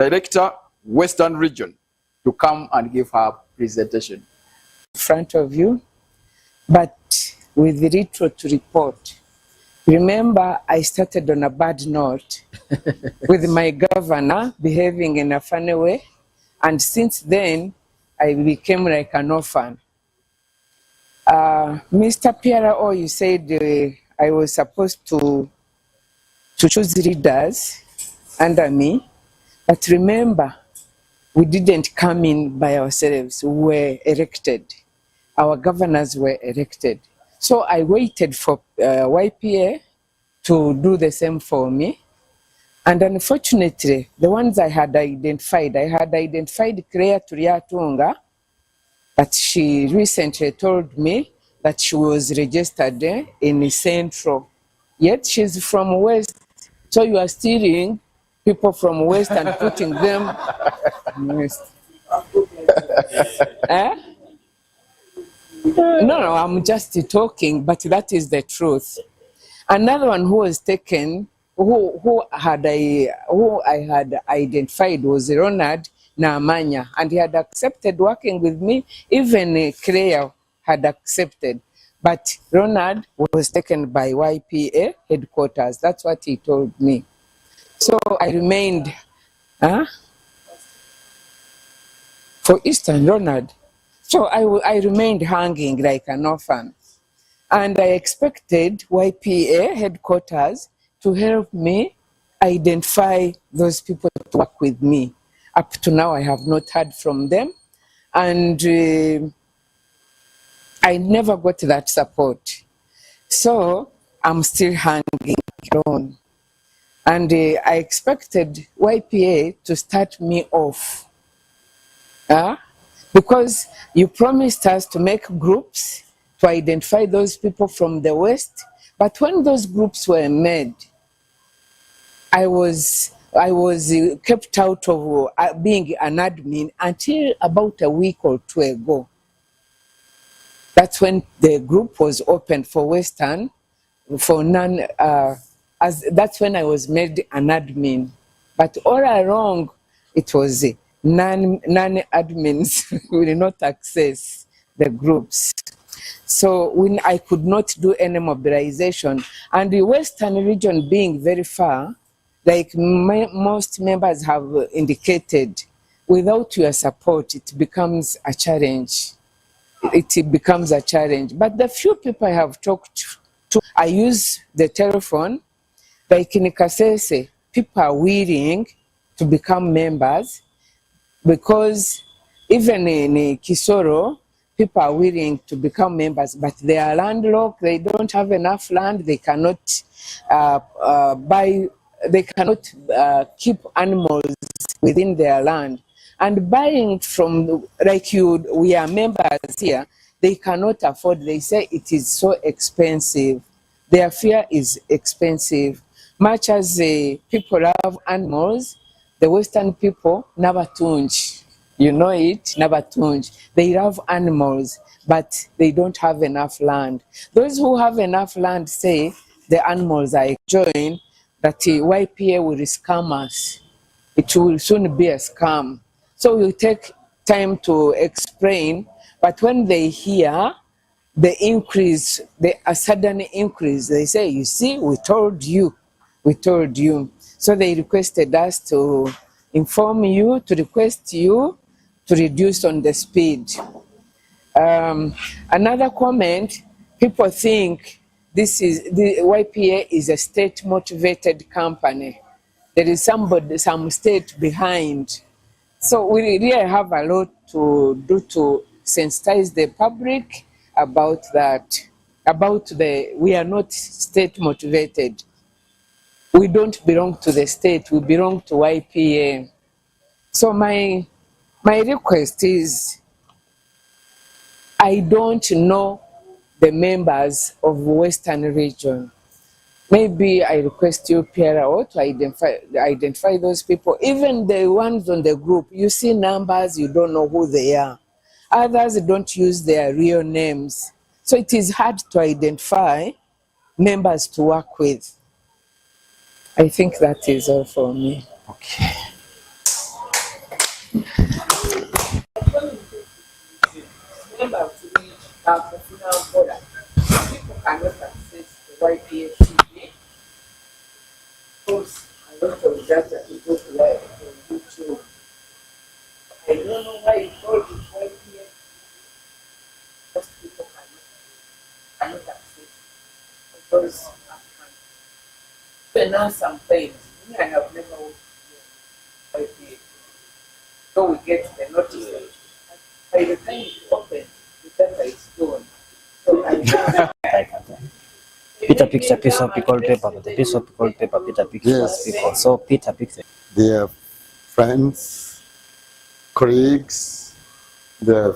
Director, Western Region, to come and give her presentation. In front of you, but with little to report. Remember, I started on a bad note with my governor behaving in a funny way, and since then, I became like an orphan. Mr. PRO, you said I was supposed to choose leaders under me, but remember, we didn't come in by ourselves. We were elected. Our governors were elected. So I waited for YPA to do the same for me. And unfortunately, the ones I had identified Claire Turiatunga, but she recently told me that she was registered in Central. Yet she's from West. So you are stealing people from West and putting them in West. No, I'm just talking, but that is the truth. Another one who was taken, who I had identified was Ronald Namanya, and he had accepted working with me. Even Claire had accepted, but Ronald was taken by YPA headquarters. That's what he told me. So I remained for Eastern Ronald. So I remained hanging like an orphan. And I expected YPA headquarters to help me identify those people to work with me. Up to now, I have not heard from them. And I never got that support. So I'm still hanging on. And I expected YPA to start me off. Because you promised us to make groups to identify those people from the West. But when those groups were made, I was kept out of being an admin until about a week or two ago. That's when the group was opened for Western, for none, that's when I was made an admin. But all along, it was non-admins will not access the groups. So when I could not do any mobilization, and the Western region being very far, like most members have indicated, without your support, it becomes a challenge. It becomes a challenge. But the few people I have talked to, I use the telephone, like in Kasese, people are willing to become members, because even in Kisoro, people are willing to become members, but they are landlocked, they don't have enough land, they cannot keep animals within their land. And buying from, like you, we are members here, they cannot afford, they say it is so expensive. Their fear is expensive. Much as people love animals, the Western people, Nabatunj, you know it, Nabatunj, they love animals, but they don't have enough land. Those who have enough land say the animals are enjoying, that YPA will scam us. It will soon be a scam. So we take time to explain, but when they hear the increase, a sudden increase, they say, you see, we told you. So they requested us to inform you, to request you to reduce on the speed. Another comment, people think the YPA is a state-motivated company. There is some state behind. So we really have a lot to do to sensitize the public about that, we are not state-motivated. We don't belong to the state, we belong to YPA. So my request is, I don't know the members of Western region. Maybe I request you, PRO, to identify those people. Even the ones on the group, you see numbers, you don't know who they are. Others don't use their real names. So it is hard to identify members to work with. I think that is all for me. Okay. Remember, to be professional border, people cannot access the YPA TV because a lot of data to go to live on YouTube. I don't know why you call it YPA. Most people cannot access because even now sometimes me, I have never watched YPA. So we get the notice. By the time it opens, the data is gone. So I Peter picks a piece of pickled paper, but the piece of pickled paper Peter picks Yes. people. So Peter picks it. Their friends, colleagues, their